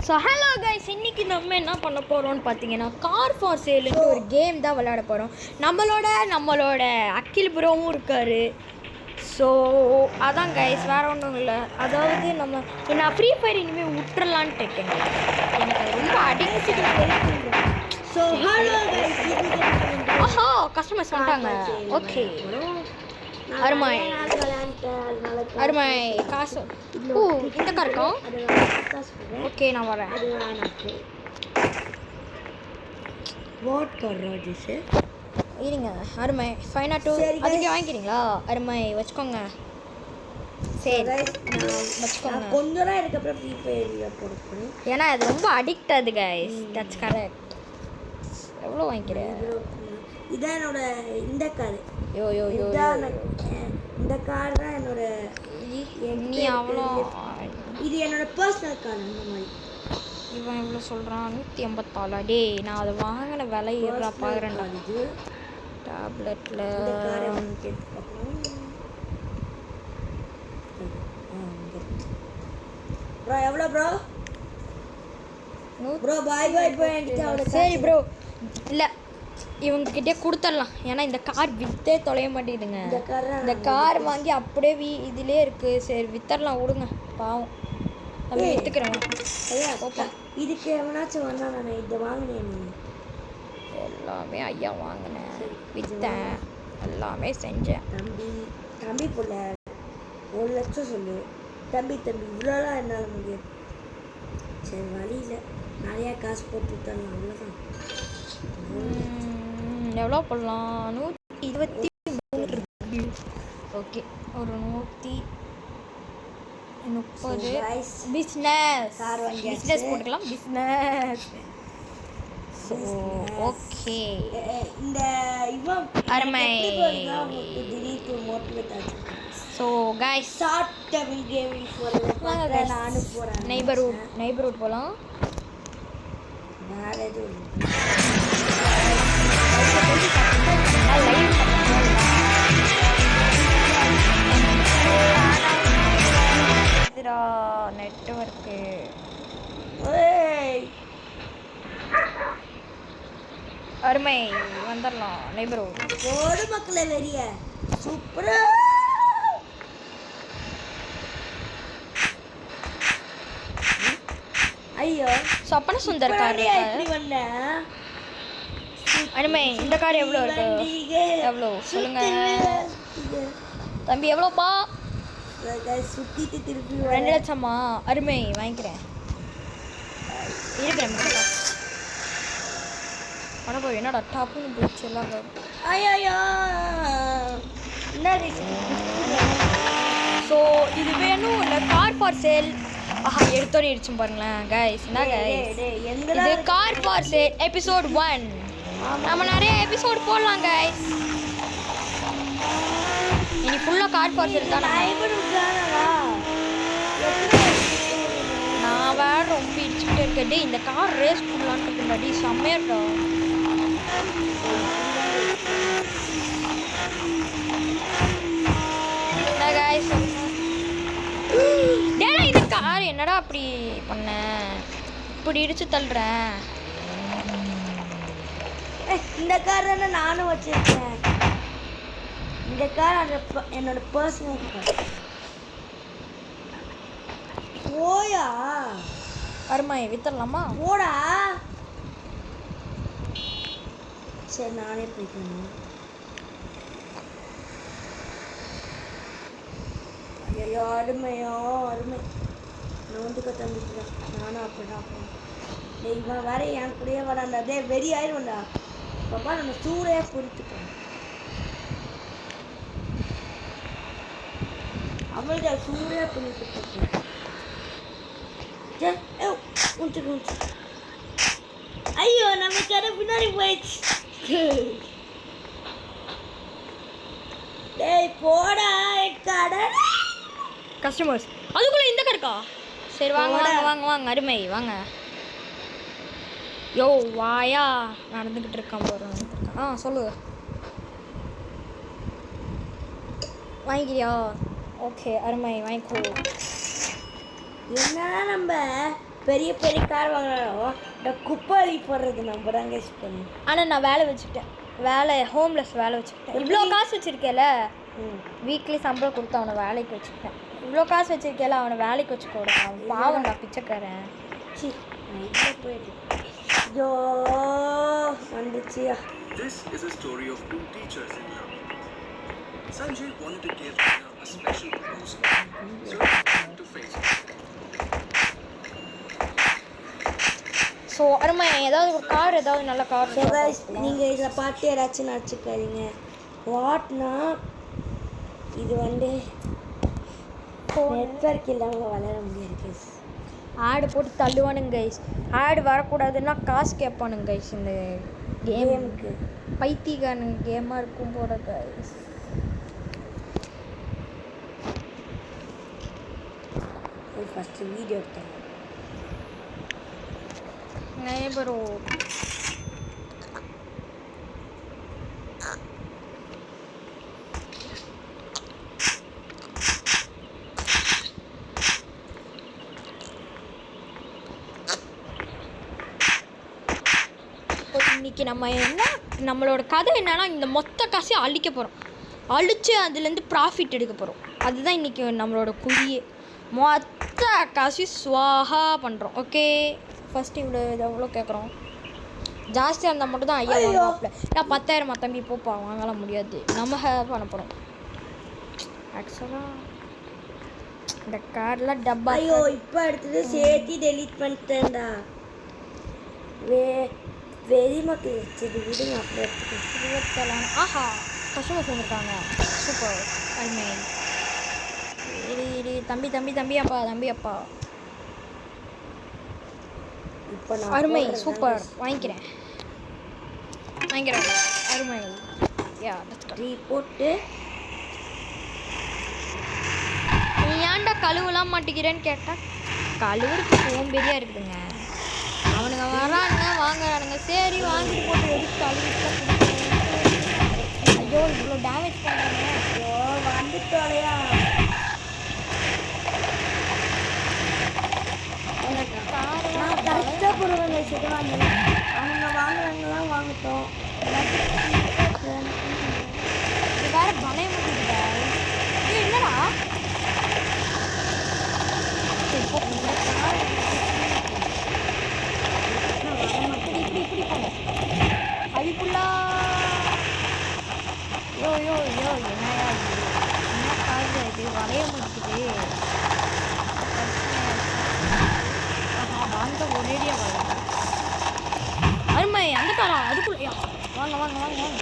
So hello guys, இன்றைக்கி நம்ம என்ன பண்ண போகிறோம்னு பார்த்தீங்கன்னா கார் ஃபார் சேலுன்ட்டு ஒரு கேம் தான் விளையாட போகிறோம். நம்மளோட அக்கில் ப்ரோவும் இருக்கார். ஸோ அதான் கைஸ், வேறு ஒன்றும் இல்லை. அதாவது நான் ஃப்ரீ ஃபயர் இனிமேல் விட்டுறலான்ட்டு இருக்கேன். எனக்கு அது ரொம்ப அடிக்ட். ஸோ ஹலோ கைஸ், ஆஹா கஸ்டமர்ஸ் வந்துட்டாங்க. ஓகே அருமை அருமை காசு. ஓ இந்த கார் இருக்கும். ஓகே நான் வரேன். What car Rajesh? இருங்க அருமை 502 அதுக்கு வாங்கிக்கிறீங்களா? அருமை வச்சுக்கோங்க. சரி வச்சுக்கோங்க. கொஞ்சம் தான் எனக்கு அப்புறம் ஃப்ரீ ஃபயர் போடுறேன். ஏன்னா அது ரொம்ப அடிக்ட் ஆகுது கைஸ். That's correct. எவ்வளோ வாங்கிக்கிறேன்? இதான் என்னோட இந்த கார். யோ யோ யோ இந்த கார் தான் என்னோட. நீ அவ்வளோ இது என்னோட பர்சனல் கார். அந்த மாதிரி இவன் எவ்வளோ சொல்கிறான்? 184. டே நான் அதை வாங்கின விலை ஏறா பார்க்குறேன்டா. இது டேப்லெட்டில் ப்ரோ எவ்வளோ ப்ரோ? ப்ரோ பாய் பாய் போய் என்கிட்ட அவ்வளோ. சரி ப்ரோ, இல்லை இவங்ககிட்டே கொடுத்துடலாம். ஏன்னா இந்த கார் விற்றே தொலைய மாட்டேங்குதுங்க. இந்த கார் வாங்கி அப்படியே இதிலே இருக்குது. சரி வித்தரலாம், விடுங்க பாவம். நம்ம விற்றுக்கிறோம். ஐயா ஓப்பா இதுக்கு எவனாச்சும் வந்தா நான் இதை வாங்கினேன். எல்லாமே ஐயா வாங்கினேன், விற்றேன், எல்லாமே செஞ்சேன். தம்பி போல 1 லட்சம் சொல்லு. தம்பி இவ்வளோலாம் என்னால் முடியாது. சரி வழியில் நிறையா காசு போட்டு வித்தரலாம், அவ்வளோதான். எவ்வளோ போடலாம்? 123 இருக்கு. ஓகே ஒரு 130. பிஸ்னஸ் போட்டுக்கலாம். பிஸ்னஸ். ஸோ ஓகே இந்த இவன் அருமை. திடீர்னு மோட்டிவேட் ஆச்சு. So guys short table gaming போகிறேன். நானும் போகிறேன். நெய்பர்ஹுட் போகலாம். வேறு எதுவும் நெட்வொர்க்கு அருமை வந்துடலாம். நெய்பர்ஹுட் ஒரு மக்களை வெறிய சூப்பரா. ஐயோ சொப்பன சுந்தர் கார் எப்படி வந்த? அருமை. இந்த கார் எவ்வளோ இருக்கு? எவ்வளோ சொல்லுங்க தம்பி. எவ்வளோப்பா? சுத்திட்டு திருப்பி 2 லட்சமா? அருமை வாங்கிக்கிறேன். இருக்கிறேன். ஆனால் போய் என்னடா டாப்புன்னு போயிடுச்சு எல்லாம். ஐயோ ஸோ இது வேணும் இல்லை கார் ஃபார் சேல். ஆஹா எடுத்தோன்னே இடிச்சும் பாருங்களேன் கைஸ். என்ன கைஸ் இது? Car for sale episode 1. நம்ம நிறைய எபிசோட் போடலாம் கைஸ். இனி ஃபுல்லாக கார் ஃபார் சேல் தான். நான் வேறு ரொம்ப இடிச்சுக்கிட்டே இருக்கேன். இந்த கார் ரேஸ் பண்ணலான்ட்டு முன்னாடி செம்மையாட்டா. என்ன கைஸ் டேடா இந்த கார் என்னடா அப்படி பண்ண? இப்படி இடிச்சு தள்ளுறேன். இந்த கார் தானே நானும் வச்சிருக்கேன். இந்த கார் என்னோட பர்சனல் கார். ஓயா அருமை வித்தரலாமா? ஓடா. சரி நானே போய்க்கணும். ஐயோ அருமையோ அருமை. நான் வந்து தம்பிக்கிறேன். நானும் அப்படிதான் போனேன். இவன் வேற என் கூடயே வராண்டா. அதே வெறி ஆயிடும்டா. பாப்பா நம்ம சூறையாக பொறுத்துட்டோம். அவள்கிட்ட சூறையாக பொறுத்துட்டோம். ஐயோ நம்ம கடை பின்னாடி போயிடுச்சு. டேய் போடா கடை. கஸ்டமர்ஸ் அதுக்குள்ளே இந்த கருக்கா? சரி வாங்க வாங்க வாங்க வாங்க அருமை வாங்க. யோ வாயா நடந்துக்கிட்டு இருக்கான் போகிறோம். சொல்லு வாங்கிக்கிறியா? ஓகே அருமை வாங்கிக்கோ. என்ன நம்ம பெரிய பெரிய கார் வாங்கினாலும் இந்த குப்பை அள்ளி போடுறது நம்ம தான் கைஸ் பண்ணி. ஆனால் நான் வேலை வச்சுக்கிட்டேன், வேலை ஹோம்லெஸ் வேலை வச்சுக்கிட்டேன். இவ்வளோ காசு வச்சுருக்கேல, வீக்லி சம்பளம் கொடுத்து அவனை வேலைக்கு வச்சுக்கிட்டேன். இவ்வளோ காசு வச்சுருக்கேல, அவனை வேலைக்கு வச்சுக்கோட. அவன் பாவம்டா, பிச்சைக்காரன். சி இதில் போயிட்டு ஐயோ வந்துச்சியா. This is a story of two teachers in love. Sanjay wanted to give Rina a special proposal, so he went to Facebook. So அருமை ஏதாவது ஒரு கார், ஏதாவது நல்ல கார். ஸோ கைஸ் நீங்கள் இதில் பார்த்து யாராச்சும் நடிச்சுக்காதீங்க. வாட்னா இது வந்து நெட்வொர்க் இல்லாமல் வளர முடியாது கைஸ். ஆடு போட்டு தள்ளுவானுங்க கைஸ். ஆடு வரக்கூடாதுன்னா காசு கேட்பானுங்க கைஸ். இந்த கேமுக்கு பைத்தியக்காரனுங்க கேமாக இருக்கும் போட கைஸ். ஃபஸ்ட்டு வீடியோ எடுத்தாங்க neighborhood. இன்னைக்கு நம்ம என்ன, நம்மளோட கதை என்னன்னா, இந்த மொத்த காசையும் அழிக்க போகிறோம். அழித்து அதுலேருந்து ப்ராஃபிட் எடுக்க போகிறோம். அதுதான் இன்றைக்கி நம்மளோட குறியே. மொத்த காசையும் ஸ்வாஹா பண்ணுறோம். ஓகே, ஃபஸ்ட்டு இவ்வளோ இது எவ்வளோ கேட்குறோம். ஜாஸ்தியாக இருந்தால் மட்டும் தான் ஐயா வாங்குவாப்பில். நான் 10,000 தம்பி போப்பா, வாங்கலாம் முடியாது. நம்ம பண்ண போகிறோம். ஆக்சுவலாக இந்த கார்லாம் டப்பா. ஐயோ இப்போ எடுத்தது சேர்த்து டெலீட் பண்ணிட்டேன்டா. வெரி மக்கள் வச்சது விடுங்க, அப்படியே எடுத்துக்கேன். ஆஹா, கஸ்டமர்ஸ் வந்திருக்காங்க. சூப்பர் அருமை. தம்பி தம்பி தம்பி அப்பா, தம்பி அப்பா. இப்போ நான் அருமை, சூப்பர். வாங்கிக்கிறேன். அருமை. யா, டீ போட்டு நீ ஏன்டா கழுவலாம் மாட்டேங்கிறேன்னு கேட்டால், கழுவுறதுக்கு சோம்பேறியாக இருக்குதுங்க. அவனுங்க வரானுங்க, வாங்குறானுங்க. சரி வாங்கிட்டு போட்டு எடுத்து கழுவிட்டு. ஐயோ இவ்வளோ டேமேஜ் பண்ணுறாங்க. ஐயோ வந்துட்டோலையா. நான் கரெக்டாக போடுவேங்க சிறுவாங்க. அவங்க வாங்குறாங்கலாம் வாங்கட்டும். இது வேற பலைய முடியுதுடா. என்னடா இப்படி போங்க அழிப்புள்ளா. யோ யோ யோ, என்னையா இது? என்ன காது இது வளைய முடிக்குது? வாங்க ஒரேடியா வரும். அருமை, அந்த காரா அதுக்குள்ள. வாங்க வாங்க வாங்க வாங்க.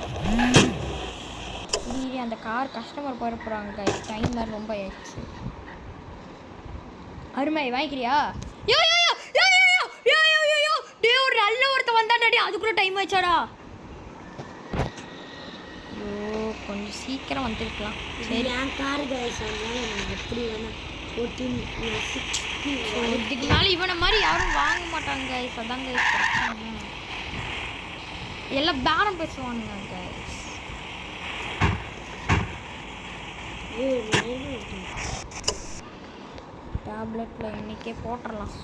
அந்த கார் கஸ்டமர் போகிற போகிறாங்க. டைம் வேறு ரொம்ப ஆயிடுச்சு. அருமை, வாங்கிக்கிறியா? யோ யோ யோ யோ யோ யோ யோ யோ யோ டே, ஒரு நல்ல ஒருத்த வந்தாடாடி, அதுக்குள்ளே டைம் ஆயிடுச்சாடா. ஐயோ கொஞ்சம் சீக்கிரம் வந்துருக்கலாம். சரி என் காரு கைஸ், அதனால நான் எப்படி வேணா இதுக்கு மேலே இவனை மாதிரி யாரும் வாங்க மாட்டாங்க கைஸ். அதான் கைஸ் பிரச்சனை. எல்லாம் பேரம் பேசுவானுங்க கைஸ். டேப்லெட்டில் இன்றைக்கே போட்டுடலாம்.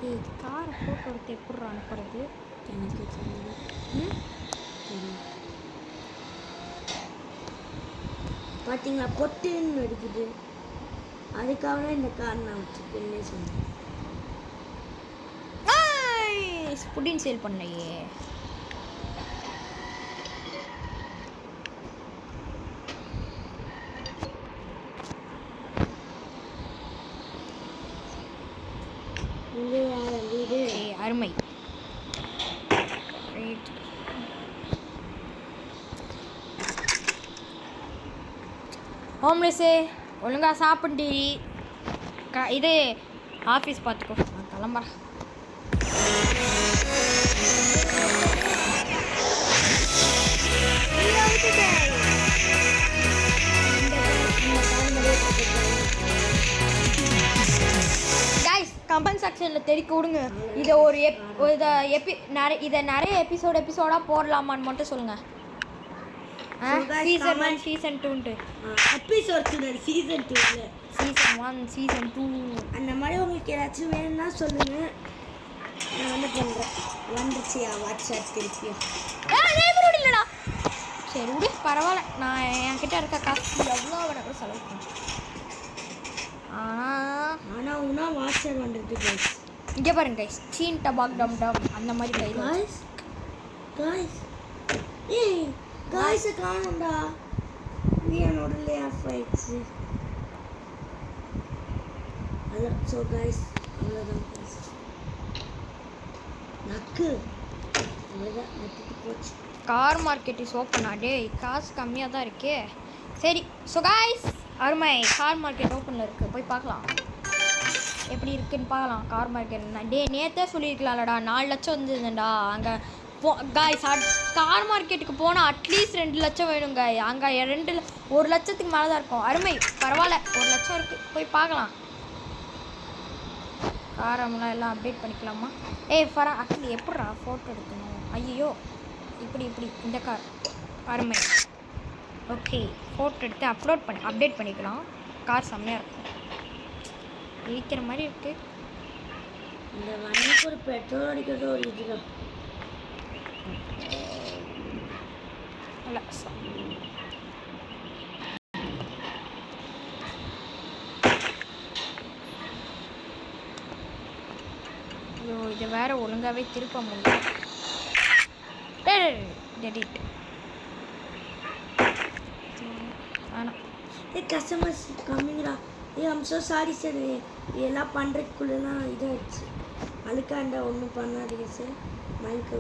ஏய், காரை ஃபோட்டோ எடுத்து எப்படி அனுப்புறது? எனக்கு பார்த்தீங்களா பொட்டுன்னு இருக்குது. அதுக்காக இந்த கார் நான் வச்சுக்கேன்னே சொன்னேன். புட்டின் சேல் பண்ணலையே. வீடு அருமை. ஹோம்லெஸ்ஸே ஒழுங்காக சாப்பிட்டு இது ஆஃபீஸ் பார்த்துக்கோ. நான் கிளம்புறேன். கைஸ் கமெண்ட் செக்ஷனில் தெரிவிக்க விடுங்க. இதை ஒரு இதை நிறைய எபிசோடாக போடலாமான்னு மட்டும் சொல்லுங்கள். Season 1 season 2 episode 2 season 2 season 1 season 2 அந்த மாதிரி உங்களுக்கு ஏதாச்சும் வேணும்னா சொல்லுங்க. நான் வந்து பண்ணுறேன். வந்துச்சு வாட்ஸ்அப் திருப்பி. இல்லடா சரி விடு பரவாயில்ல. நான் என்கிட்ட இருக்க காசு எவ்வளோ வேணாலும் செலவு பண்ணேன். ஆனால் உனா வாட்ஸ்அப் வந்துருக்கு கைஸ். இங்கே பாருங்க கைஸ் சீன் டபாக் டம் டம் அந்த மாதிரி கையில் காய்ஸ் ஏய் காய்ஸை காணும்டா. நீ என்னோட லே ஆஃப் ஆயிடுச்சு. அல்ல ஸோ காய்ஸ் அவ்வளோதான் காய்ஸ். நக்கு அவ்வளோதான் நட்டுட்டு போச்சு. கார் மார்க்கெட் இஸ் ஓப்பனா? டேய் காசு கம்மியாக தான் இருக்கே. சரி ஸோ காய்ஸ் அருமை கார் மார்க்கெட் ஓப்பனில் இருக்குது. போய் பார்க்கலாம் எப்படி இருக்குன்னு பார்க்கலாம். கார் மார்க்கெட் டே நேற்றே சொல்லியிருக்கலாம்லடா 4 லட்சம் வந்துருந்தேன்டா. அங்கே காய்ஸ் கார் மார்க்கெட்டுக்கு போனால் அட்லீஸ்ட் 2 லட்சம் வேணுங்க. அங்கே 1 லட்சத்துக்கு மேலே தான் இருக்கும். அருமை பரவாயில்ல 1 லட்சம் இருக்குது. போய் பார்க்கலாம். காரம்லாம் எல்லாம் அப்டேட் பண்ணிக்கலாமா? ஃபரா ஆக்சுவலி எப்பட்றா ஃபோட்டோ எடுக்கணும்? ஐயோ இப்படி இந்த கார் அருமை. ஓகே ஃபோட்டோ எடுத்து அப்டேட் பண்ணிக்கலாம். கார் செம்மையாக இருக்கும். இருக்கிற மாதிரி இருக்குது. இந்த வண்டிக்கு ஒரு பெட்ரோல் அடிக்கிறது ஒரு இதுதான். இல்லை ஐயோ இதை வேறு ஒழுங்காகவே திருப்ப முடியல. டெடிட் வேணாம். கஸ்டமர்ஸ் கம்மிங்கிறா. I'm so sorry sir. இதெல்லாம் பண்ணுறதுக்குள்ளலாம் இதாகிடுச்சு. அழுக்காண்டா ஒன்றும் பண்ணாதீங்க சார். மைண்ட்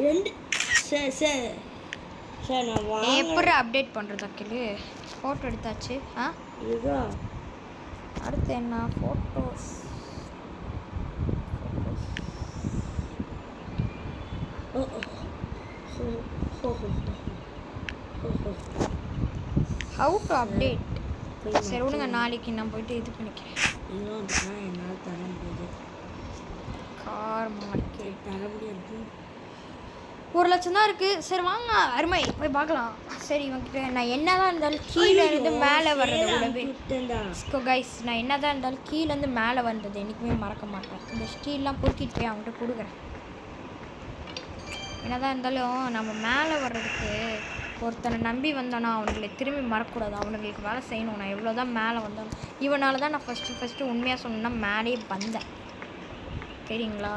2 சார் நான் எப்படி அப்டேட் பண்ணுறது அக்கிலு? ஃபோட்டோ எடுத்தாச்சு. இதுதான் அடுத்து என்ன? Photos how to update? சரி விடுங்க நாளைக்கு நான் போயிட்டு இது பண்ணிக்கிறேன். என்னால் தர முடியாது. கார் மார்க்கெட் தர முடியாது. 1 லட்சம் தான் இருக்குது. சரி வாங்க அருமை போய் பார்க்கலாம். சரி இவங்கிட்ட நான் என்ன தான் இருந்தாலும் கீழே இருந்து மேலே வர்றது உடவே கைஸ் நான் என்ன தான் இருந்தாலும் கீழேருந்து மேலே வந்தது என்றைக்குமே மறக்க மாட்டேன். இந்த ஸ்டீல்லாம் பொறுக்கிட்டு போய் அவங்ககிட்ட கொடுக்குறேன். என்ன தான் இருந்தாலும் நம்ம மேலே வர்றதுக்கு ஒருத்தனை நம்பி வந்தோன்னா அவனுங்களை திரும்பி மறக்கக்கூடாது. அவனுங்களுக்கு வேலை செய்யணும். நான் எவ்வளோ தான் மேலே வந்தாலும் இவனால தான் நான் ஃபஸ்ட்டு உண்மையாக சொன்னேன்னா மேலேயே வந்தேன் சரிங்களா?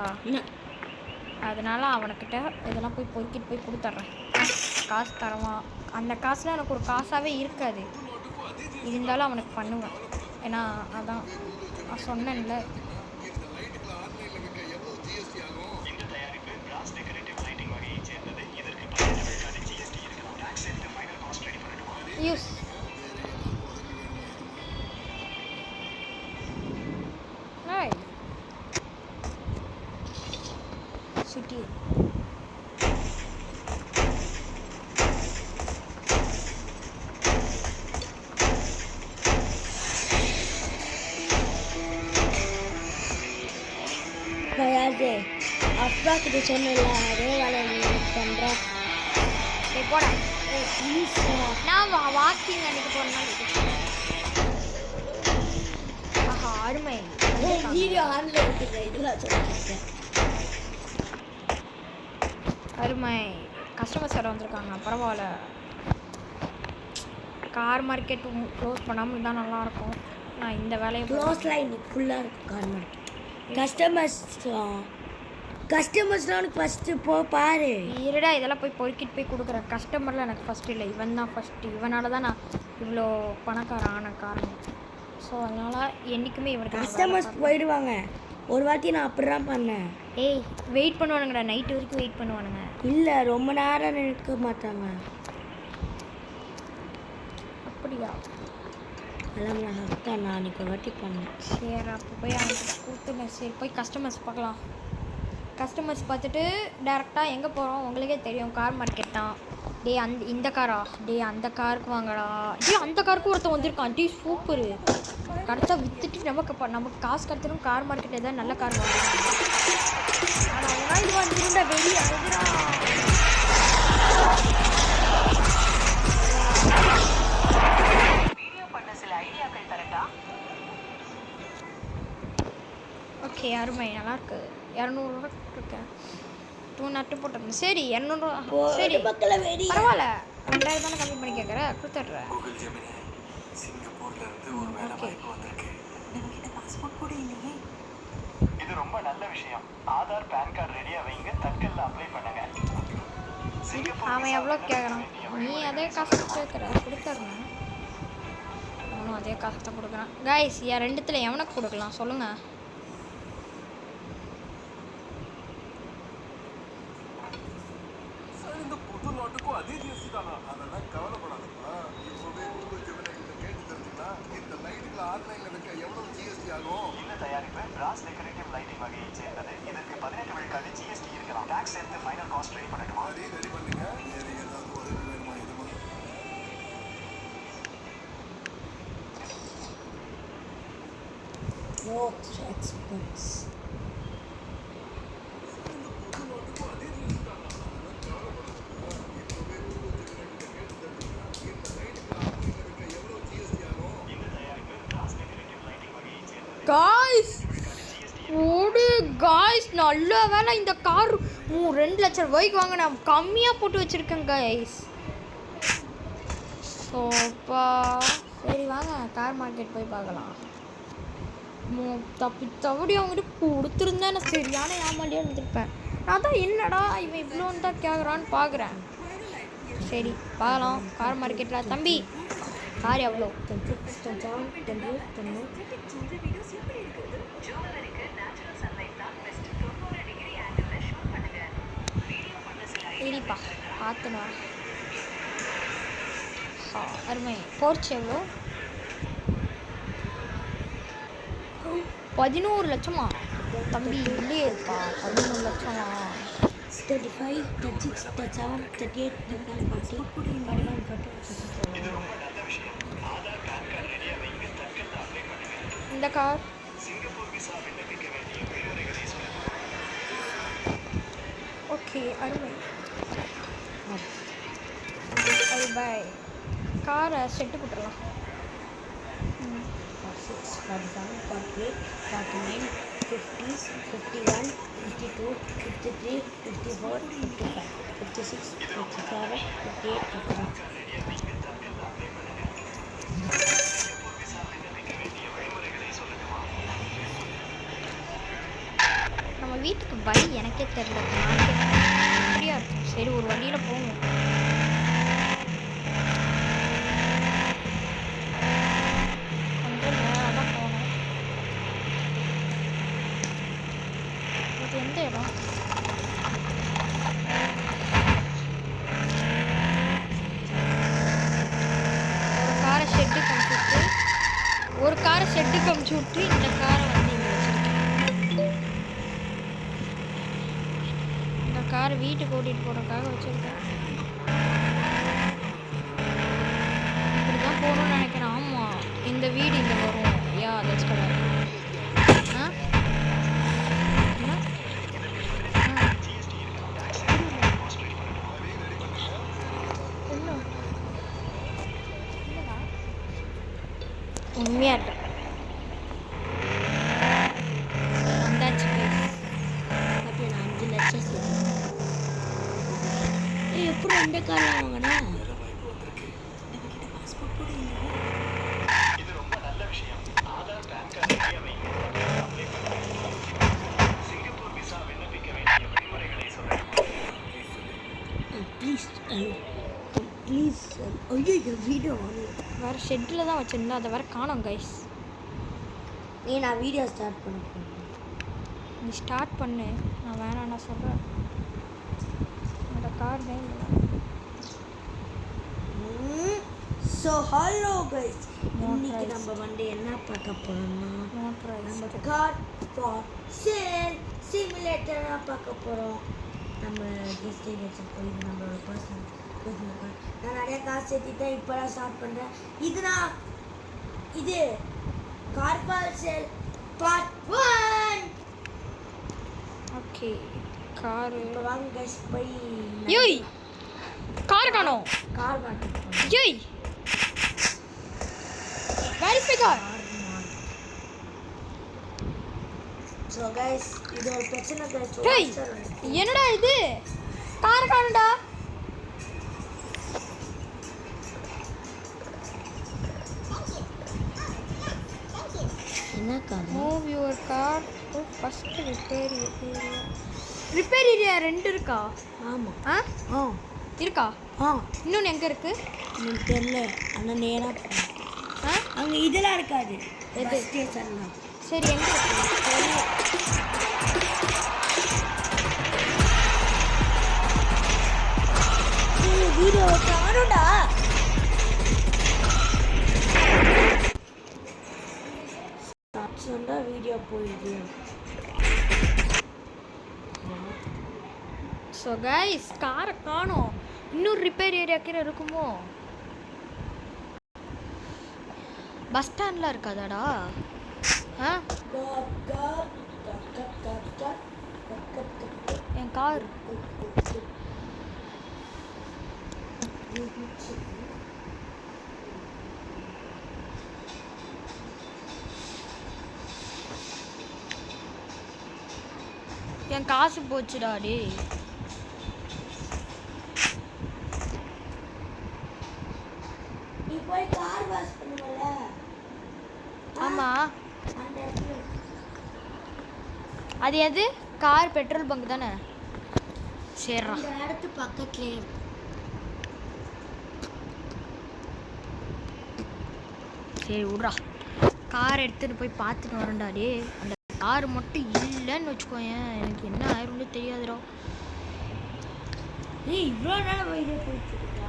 அதனால் அவனுக்கிட்ட இதெல்லாம் போய் பொறுக்கிட்டு போய் கொடுத்துட்றேன். காசு தரவான். அந்த காசுலாம் எனக்கு ஒரு காசாகவே இருக்காது. இருந்தாலும் அவனுக்கு பண்ணுவேன். ஏன்னா அதான் நான் சொன்னேன்ல. யூஸ் சிட்டி யாரு அப்பா கிட்ட சொன்னல அதே வேலை நீ பண்ணுற. போட நான் வாக்கிங் அன்னைக்கு போகிறேன். ஆஹா அருமை. வீடியோ ஆன்ல இருக்குது. இதெல்லாம் சொல்லிட்டேன். அருமை. கஸ்டமர்ஸ் யாரும் வந்திருக்காங்க. பரவாயில்ல. கார் மார்க்கெட் க்ளோஸ் பண்ணாமல் இருந்தால் நல்லாயிருக்கும். நான் இந்த வேலையை க்ளோஸ்லாம் இன்னைக்கு ஃபுல்லாக இருக்கும் கார் மார்க்கெட். கஸ்டமர்ஸ்லாம் உனக்கு ஃபஸ்ட்டு பாரு. இருடா இதெல்லாம் போய் பொறுக்கிட்டு போய் கொடுக்குறேன். கஸ்டமரில் எனக்கு ஃபஸ்ட்டு இல்லை, இவன் தான் ஃபஸ்ட்டு. இவனால தான் நான் இவ்வளோ பணக்காரன் ஆன காரணம். ஸோ அதனால் என்றைக்குமே இவனுக்கு கஸ்டமர்ஸ் போயிடுவாங்க. ஒரு வாட்டி நான் அப்படி தான் பண்ணேன். வெயிட் பண்ணுவானுங்கடா. நைட்டு வரைக்கும் வெயிட் பண்ணுவானுங்க. இல்லை ரொம்ப நேரம் நிற்க மாட்டாங்க. அப்படியா? எல்லாம் நான் அக்கா நான் அன்றைக்கி ஒரு வாட்டி பண்ணேன். சரி அப்போ போய் அவனுக்கு கொடுத்துருந்தேன். சரி போய் கஸ்டமர்ஸ் பார்க்கலாம். கஸ்டமர்ஸ் பார்த்துட்டு டேரெக்டாக எங்கே போகிறோம் உங்களுக்கே தெரியும். கார் மார்க்கெட் தான். இந்த காரா? அந்த காருக்கு வாங்கடா. அந்த காருக்கு ஒருத்தன் வந்திருக்கான். சூப்பரு. கரெக்டாக விற்றுட்டு நமக்கு காசு கிடைச்சிடும். கார் மார்க்கெட் ஏதாவது நல்ல கார் வாங்கலாம். ஆனால் இது வந்துருந்தா வெளியே அதுதான் ஓகே அருமை நல்லாயிருக்கு. 200 இருக்கேன். 2 நட்டு போட்டிருந்தேன். சரி 200 சரி மக்களை வெறி பரவாயில்ல. 2000 தானே கம்மி பண்ணி கேட்குறேன், கொடுத்துட்றேன். Google Gemini, சிங்கப்பூர்ல இருந்து ஒரு வேலை ஓகே வாய்ப்பு வந்திருக்கு. நம்மகிட்ட பாஸ்போர்ட் கூட இல்லையே. இது ரொம்ப நல்ல விஷயம். ஆதார் பேன் கார்டு ரெடியா வைங்க, தட்கல்ல அப்ளை பண்ணுங்க. அவன் எவ்வளோ கேட்குறான்? நீ அதே காசு கேட்குற, கொடுத்துட்றேன். அவனும் அதே காசு தான் கொடுக்குறான். கைஸ் என் ரெண்டுத்தில் எவனுக்கு கொடுக்கலாம் சொல்லுங்கள். சார் இந்த புது நோட்டுக்கும் அதே ஜிஎஸ்டி தானா? அதெல்லாம் கவலைப்படாதீங்களா, இப்போவே கூகுள் ஜெமினி கிட்ட கேட்டு தெரிஞ்சுக்கலாம். இந்த லைட்டுக்குள்ள ஆன்லைன்ல வைக்க எவ்வளவு ஜிஎஸ்டி ஆகும்? இந்த தயாரிப்பு பிராஸ் டெக்கரேட்டிவ் லைட்டிங் வகையை சேர்ந்தது. இதற்கு 18 விழுக்காடு ஜிஎஸ்டி இருக்கலாம். டாக்ஸ் சேர்த்து ஃபைனல் காஸ்ட் ரெடி பண்ணட்டுமா? சரி ரெடி பண்ணுங்க. வேற ஏதாவது உதவி வேணுமா? இதுமா No expense. காய்ஸ் ஒரு காய்ஸ் நல்ல வேலை இந்த கார் 2 லட்சம் ரூபாய்க்கு வாங்க நான் கம்மியாக போட்டு வச்சுருக்கேன் கைஸ். சோப்பா சரி வாங்க கார் மார்க்கெட் போய் பார்க்கலாம். தவிடி அவங்ககிட்ட கொடுத்துருந்தேன் நான் சரியான ஏமாலியாக இருந்திருப்பேன். நான் தான் என்னடா இவன் இவ்வளோன்னு தான் கேட்குறான்னு பார்க்குறேன். சரி பார்க்கலாம் கார் மார்க்கெட்டில். தம்பி கார் எவ்வளோ? 10 சரிப்பா பார்த்துனா அருமை. போர்ச்சு எவ்வளோ? 11 லட்சமா? தம்பி இல்லையேப்பா 11 லட்சமா? 35, 36, 37, 38, 39, 40, 41, 42. இது ரொம்ப நல்ல விஷயம். ஆதார் பேன் கார்டு ரெடியா வைங்க, தட்கல்ல அப்ளை பண்ணுங்க. இந்த கார் சிங்கப்பூர் விசா விண்ணப்பிக்க வேண்டிய வழிமுறைகளை சொல்லுங்க. ஓகே அருமை. அது பாய் காரை செட்டு கொடுத்துடலாம். 46, 47, 48, 49, 50, 51, 52, 53, 54, 55, 56, 57, 58, 59. நம்ம வீட்டுக்கு வழி எனக்கே தெரியல. அப்படியா இருக்கும். சரி ஒரு வண்டியில் போவோம். கொஞ்சம் நேரம் தான் போகணும். இது எந்த இடம்? ஒரு காரை ஷெட்டுக்கு அமுச்சு விட்டு இந்த காரை வந்து இங்கே வச்சுருக்கேன். இந்த காரை வீட்டுக்கு ஓட்டிகிட்டு போகிறதுக்காக வச்சுருக்கேன். இப்படி தான் போகணும்னு நினைக்கிறேன். ஆமாம் இந்த வீடு இங்கே வரும். Yeah that's correct. ஆ என்ன? உண்மையாக இல்லை வந்தாச்சு அப்போ நான் 5 லட்சம் சேர்த்தேன். எப்படி 2 கார்லாம் வாங்கினா? வேலை வாய்ப்பு வந்திருக்கு. நம்மகிட்ட பாஸ்போர்ட் கூட இல்லையே. இது ரொம்ப நல்ல விஷயம். ஆதார் பேன் கார்டு ரெடியா வைங்க, தட்கல்ல அப்ளை பண்ணுங்க. சிங்கப்பூர் விசா விண்ணப்பிக்க வேண்டிய வழிமுறைகளை சொல்லுங்க. ப்ளீஸ் ப்ளீஸ் ஐயோ வீடியோ வாங்க. வேறு ஷெட்டில் தான் வச்சுருந்தேன். அதை வேறு காணோம் கைஸ். நான் வீடியோ ஸ்டார்ட் பண்ண போகிறேன். நீ ஸ்டார்ட் பண்ணு. நான் வேணாம் நான் சொல்கிறேன். என்னோட car name so hello guys, இன்னைக்கு நம்ம வந்து என்ன பார்க்க போகிறோம்னா நம்ம கார் ஃபார் சேல் சிமுலேட்டராக பார்க்க போகிறோம். நம்ம கெஸ்டே வச்சுருக்கோம். இது நம்மளோட பர்சனல் கார். நான் நிறைய காசு சேர்த்திட்டேன். இப்போ தான் ஸ்டார்ட் பண்ணுறேன். இது car for sale part 1. Okay car. இப்போ வாங்க கைஸ் போய் யோய் கார் காணோம். கார் மாட்டோம். யோய் where is my car? So so guys இது ஒரு பிரச்சனை கைஸ். டேய் என்னடா இது கார காணுடா. என்ன car? Move your car to first repair area. Repair area 2 இருக்கா? ஆமாம். ஆ ஆ இருக்கா? ஆ இன்னொன்று எங்கே இருக்கு? எனக்கு தெரியல. ஆனால் நேராக போகணும். ஆ அங்கே இதெல்லாம் இருக்காது. எது? பஸ் ஸ்டேஷன்லாம். சரி எங்கே இருக்கு? தெரியல. வீடியோ காணும்டா. சொன்னா வீடியோ போயிடுது. ஸோ கைஸ் காரை காணோம். இன்னொரு ரிப்பேர் ஏரியா கீழே இருக்குமோ? பஸ் ஸ்டாண்டில் இருக்காதாடா? ஆ என் கார் என் காசு போச்சுடா டேய். நீ போய் கார் வாஷ் பண்ணுவல. ஆமாம் அந்த இடத்துல அது எது? கார் பெட்ரோல் பங்க் தானே? சரிடா. அந்த இடத்து பக்கத்துலேயே இருக்கு. சரி விட்றா. கார் எடுத்துகிட்டு போய் பார்த்துட்டு வரேன்டா டே. அந்த கார் மட்டும் இல்லைன்னு வச்சுக்கோயேன் எனக்கு என்ன ஆயிரும்னு தெரியாதுடா. ஏய் இவ்வளோ நேரம் வீடியோ போயிட்டு இருக்கா?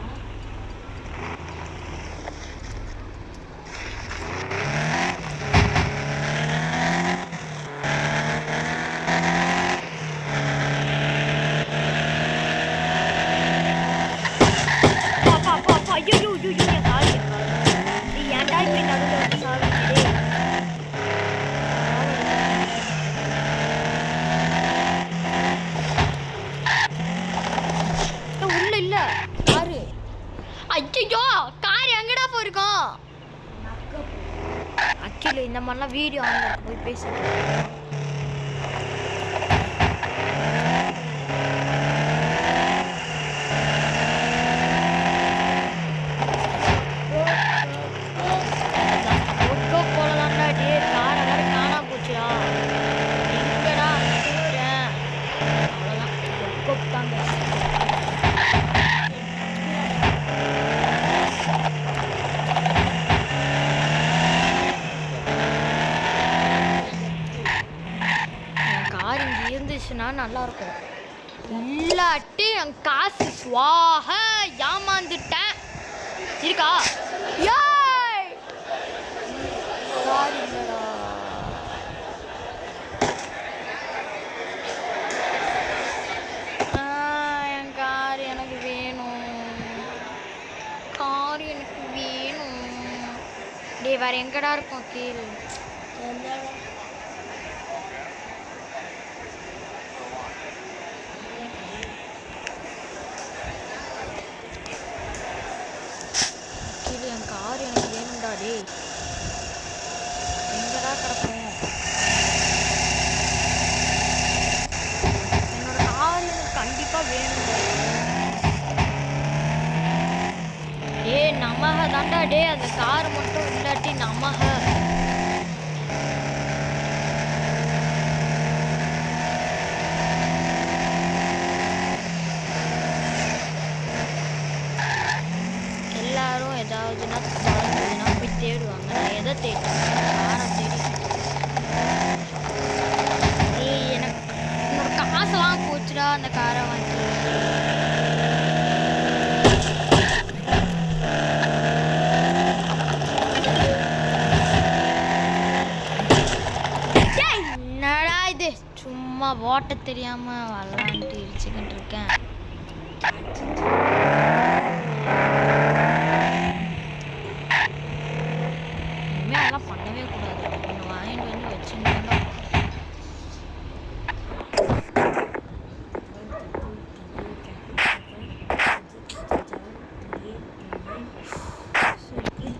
அப்பா ஐயோ என் கார் நீ ஏன்டா இப்படி நடுவில் வந்து சாவிட்டே? உள்ள இல்ல காரு. ஐயோ கார் எங்கடா போயிருக்கோம்? ஆக்சுவலி இந்த மாதிரிலாம் வீடியோ ஆன்ல போய் பேசிட்டு போலதான்டா டே. காரை வேற காணா போச்சுடா. எங்கடா வச்சுட்டேன்? அவ்வளோதான் தாங்க. இருந்துச்சுன்னா நல்லா இருக்கும். இல்லாட்டி என் காசு ஸ்வாக ஏமாந்துட்டேன். இருக்கா? ஏய் கார் இல்லடா. என் கார் எனக்கு வேணும். கார் எனக்கு வேணும். டே வேற எங்கடா இருக்கும் கீழ்? என் கார் எனக்கு வேணும்டா டே. எங்கடா கிடக்கும்? என்னோட கார் எனக்கு கண்டிப்பாக வேணும்டா. டே நமக தாண்டா டே. அந்த கார் மட்டும் இல்லாட்டி நமக. எல்லாரும் ஏதாவதுன்னா குழந்தைன்னா போய் தேடுவாங்க. நான் எதை தேடுறேன்? காரை தேடி. ஏய் எனக்கு என்னோட காசெல்லாம் போச்சுடா அந்த காரை வாங்கி. என்னடா இது சும்மா ஓட்ட தெரியாம வரலான்ட்டு இடிச்சுக்கிட்டு இருக்கேன். அதெல்லாம் பண்ணவே கூடாது. ஒன்று வாங்கிட்டு வந்து வச்சுருந்தா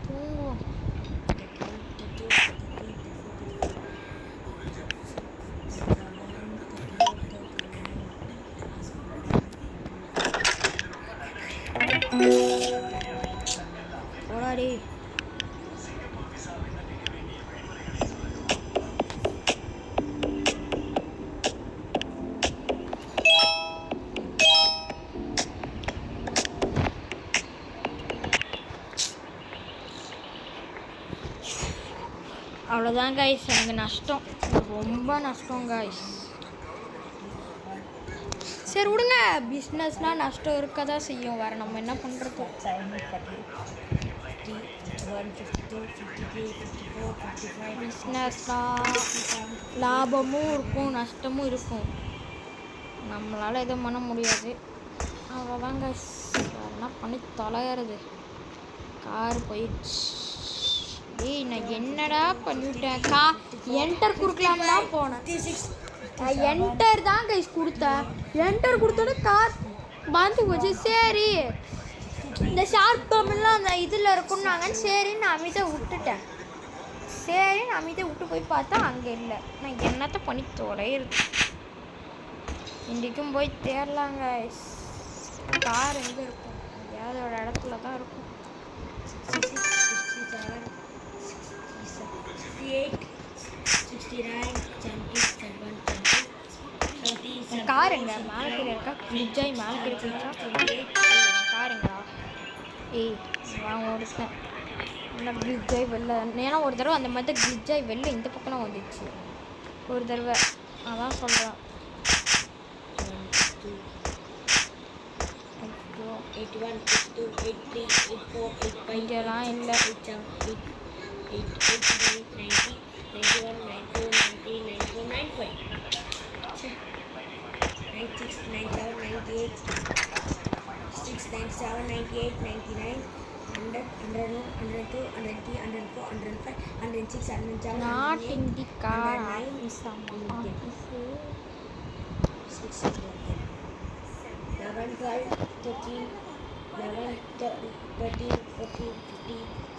தூங்குவோம். அவ்வளோதான் கைஸ், எனக்கு நஷ்டம், ரொம்ப நஷ்டம் கைஸ். சரி விடுங்க, பிஸ்னஸ்னால் நஷ்டம் இருக்க தான் செய்யும், வேறு நம்ம என்ன பண்ணுறது. 152, 53, 54, 55, பிஸ்னஸ்னால் லாபமும் இருக்கும் நஷ்டமும் இருக்கும், நம்மளால் எதுவும் பண்ண முடியாது. அவ்வளோதான் கைஸ், வேறு என்ன பண்ணி தொலைகிறது. கார் போயிடுச்சு. ஏய் நான் என்னடா பண்ணிவிட்டேன், என்டர் கொடுக்கலான்னு தான் போனேன். என்டர் தான் கைஸ் கொடுத்தேன். என்டர் கொடுத்தோட கார் வந்து போச்சு. சரி இந்த ஷார்ப் பம்மெல்லாம் அந்த இதில் இருக்குன்னாங்கன்னு சரின்னு அமிதை விட்டுட்டேன். சரின்னு அமிதை விட்டு போய் பார்த்தா அங்கே இல்லை. நான் என்னத்தை பண்ணி தொலைகிறது. இன்றைக்கும் போய் தேடலாங்க. கார் எங்கே இருக்கும், எங்கேயாவது ஒரு இடத்துல தான் இருக்கும். 68, 69, 70, 71, 72, கார் எங்க மேலே கீழே இருக்கா, விஜய் மேலே கீழே இருக்கா. காருங்களா? ஏய் வாங்க ஓடிட்டேன். இந்த விஜய் வெளில, ஏன்னா ஒரு தடவை அந்த மாதிரி தான் விஜய் வெளில இந்த பக்கம் வந்துச்சு ஒரு தடவை, அதான் சொல்கிறேன். 81, 82, 83, 84, 85, இங்கெல்லாம் இல்லை. 87, 88, 89, 90, 91, 92, 93, 94, 95, 96, 97, 98, 6, 97, 98, 99, 100, 101, 102, 103, 104, 105, 106, 107, not 108, in the car 109, office. 11, 12, 13, 11, 13, 14, 15,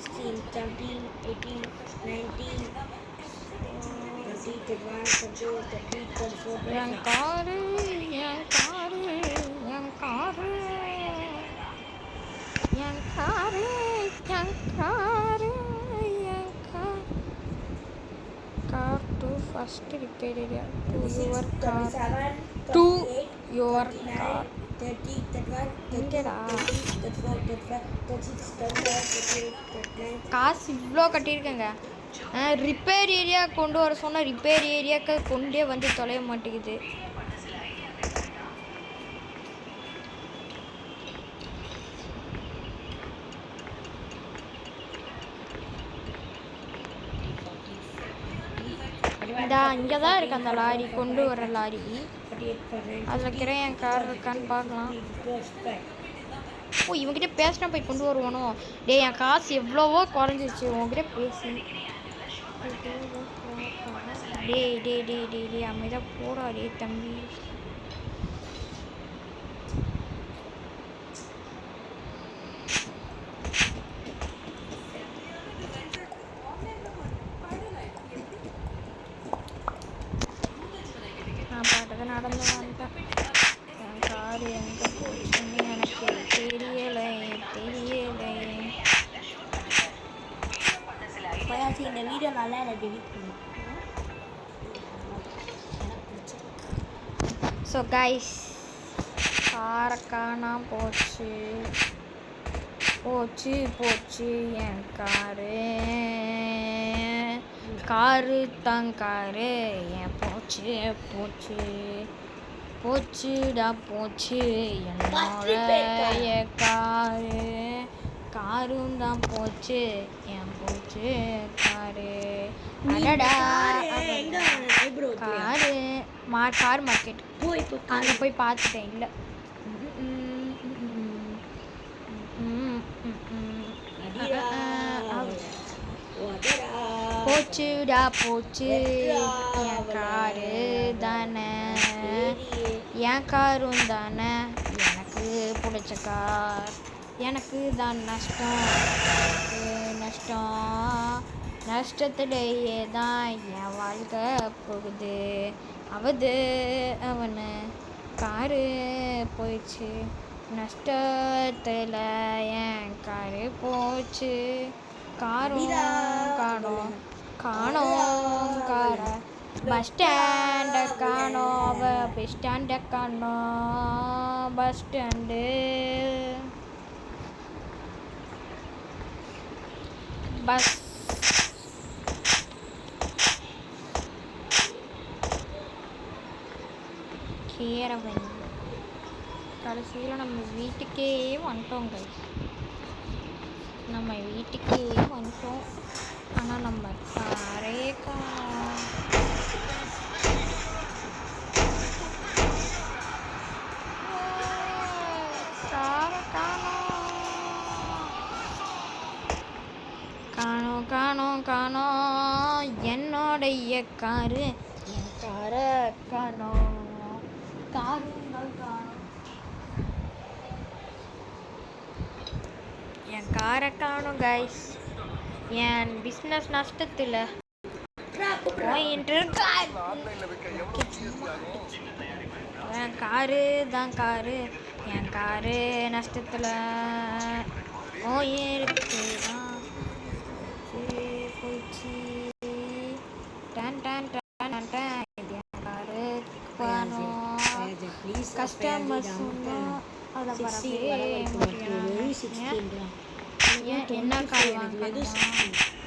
16, 17, 18, 19, 20, 21, 22, 23, 24, N 25. Car என் காரு என் காரு என் காரு என் car N car. Car to first repair area to your car 27, to 28, your 29, car. 30, 31, 32, எங்கடா? 34, 35, 36, 37, 38, 39. காசு இவ்வளோ கட்டியிருக்கேங்க. ரிப்பேர் ஏரியா கொண்டு வர சொன்னால் ரிப்பேர் ஏரியாவுக்கு கொண்டே வந்து தொலைய மாட்டேங்குது. இங்கே தான் இருக்கு அந்த லாரி, கொண்டு வர லாரி. 48, 49, அதில் கிட்ட என் கார் இருக்கான்னு பார்க்கலாம். 55. ஓ இவங்கிட்ட பேசினா போய் கொண்டு வருவானோ. டேய் என் காசு எவ்வளவோ குறைஞ்சிச்சு உங்ககிட்ட பேசி. டேய் டேய் டேய் டேய் டேய் அமைதியாக போடா டே தம்பி. நான் பாட்டுக்கு நடந்து வந்துட்டேன். என் கார் எங்கே போச்சுன்னு எனக்கு தெரியலை தெரியலை. பயாசி இந்த வீடியோ நல்லா எனக்கு டெலிட் பண்ணு. ஸோ கைஸ் காரை காணாம போச்சு போச்சு போச்சு என் காரு தான் காரு என் போச்சு போச்சு போச்சுடா போச்சு என்னோட காரும் தான் போச்சு என் போச்சு காரு. அடடா எங்க ஐப்ரோ காரு கார் மார்க்கெட் போய் அங்கே போய் பார்த்துட்டேன். இல்லை போச்சுடா போச்சு என் காரு தானே என் காரும் தானே எனக்கு பிடிச்ச கார். எனக்கு தான் நஷ்டம் நஷ்டம் நஷ்டத்திலேயே தான் என் வாழ்க்கை போகுது. அவனு காரு போயிடுச்சு நஷ்டத்தில் என் காரு போச்சு. காரும் காணோம் காரை பஸ் ஸ்டாண்டை காணோம் அவ பஸ் ஸ்டாண்டை காணோம் பஸ் ஸ்டாண்டு பஸ் சேரவன். கடைசியில் நம்ம வீட்டுக்கே வந்துட்டோம் guys. நம்ம வீட்டுக்கே வந்துட்டோம். ஆனால் நம்ம காரே காணோம். காரை காணோம். காணோம் காணோம் என்னோடைய காரு. என் காரை காணோம். காருங்கள் காணோம். என் காரை காணோம் கைஸ். என் பிஸ்னஸ் நஷ்டத்தில் போயிட்டு இருக்கார். என் காரு தான் காரு. என் காரு நஷ்டத்தில் போயிருக்குதான். போயிடுச்சு. டன் டன் டன் டன். என் காரு காணோம். கஸ்டமர்ஸ் அதை வரவே முடியாது. ஏன் என்ன கார் வாங்கணும்?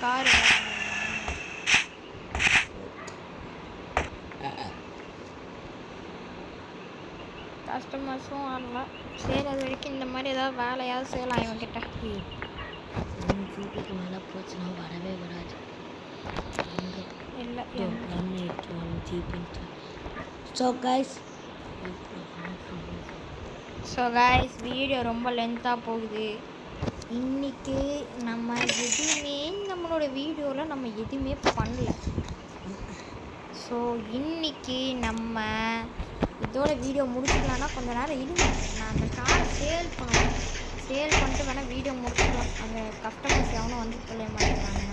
கார் கஸ்டமர்ஸும் வரல. சரி அது வரைக்கும் இந்த மாதிரி ஏதாவது வேலையாவது செய்யலாம் இவங்கிட்ட. ஜிபிக்கு மேலே போச்சுன்னா வரவே வராது. இல்லை ஸோ கைஸ் வீடியோ ரொம்ப லென்த்தாக போகுது. இன்றைக்கி நம்ம எதுவுமே நம்மளோட வீடியோவில் நம்ம எதுவுமே பண்ணல. ஸோ இன்றைக்கி நம்ம இதோட வீடியோ முடிச்சுக்கலான்னா கொஞ்சம் நேரம் இருங்க. நான் அந்த காரை சேல் பண்ணிட்டு வேணால் வீடியோ முடிச்சுக்கலாம். அந்த கஸ்டமர்ஸ் எவனும் வந்து சொல்ல மாட்டேங்கிறாங்க.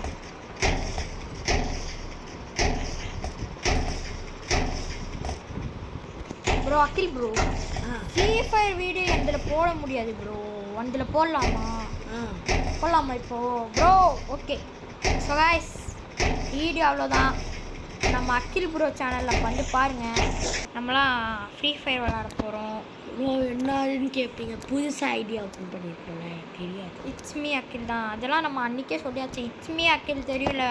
ப்ரோ அகில் ப்ரோ ஃப்ரீ ஃபயர் வீடியோ எந்தில் போட முடியாது ப்ரோ. அதில் போடலாமா? போடலாமா இப்போது bro? Okay. So guys video அவ்வளோதான். நம்ம அகில் ப்ரோ சேனலில் வந்து பாருங்கள். நம்மளாம் ஃப்ரீ ஃபயர் விளாட போகிறோம். என்னன்னு கேட்பீங்க. புதுசாக ஐடியா ஓப்பன் பண்ணியிருக்கோம்ல, தெரியாது. இட்ஸ் மீ அகில் தான். அதெல்லாம் நம்ம அன்றைக்கே சொல்லியாச்சு. இட்ஸ் மீ அகில் தெரியல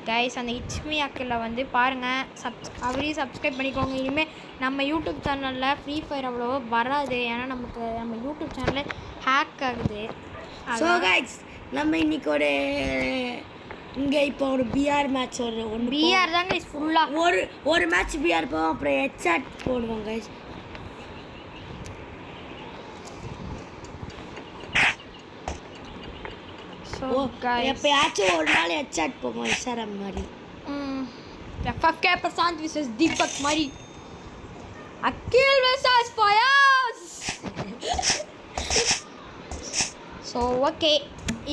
கைஸ். அந்த இட்ஸ் மீ அகிலில் வந்து பாருங்கள். அவரையும் சப்ஸ்கிரைப் பண்ணிக்கோங்க. இனிமேல் நம்ம யூடியூப் சேனலில் ஃப்ரீ ஃபயர் அவ்வளோவா வராது. ஏன்னா நம்ம யூடியூப் சேனலில் ஹேக் ஆகுது. ஸோ கைஸ் நம்ம இன்னைக்கு இங்கே இப்போ ஒரு பிஆர் மேட்ச் ஒன்று பிஆர் தாங்க கைஸ். ஃபுல்லாக ஒரு மேட்ச் பிஆர் போவோம். அப்புறம் ஹெட்சாட் போடுவோம் கைஸ். எப்பயாச்சும் ஒரு நாள் ஹெட்சாட் போவோம். எஸ்ஆர்எம் மாதிரி. FFK பிரசாந்த் விசஸ் தீபக் மாதிரி. அகில் விசஸ் ஃபயாஸ். ஸோ ஓகே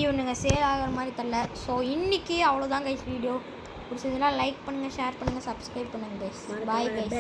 இவனுங்க சேல் ஆகிற மாதிரி தெரில. ஸோ இன்றைக்கி அவ்வளோதான் கைஸ் வீடியோ. பிடிச்சதுன்னா லைக் பண்ணுங்கள், ஷேர் பண்ணுங்கள், சப்ஸ்கிரைப் பண்ணுங்கள் கைஸ். Bye guys.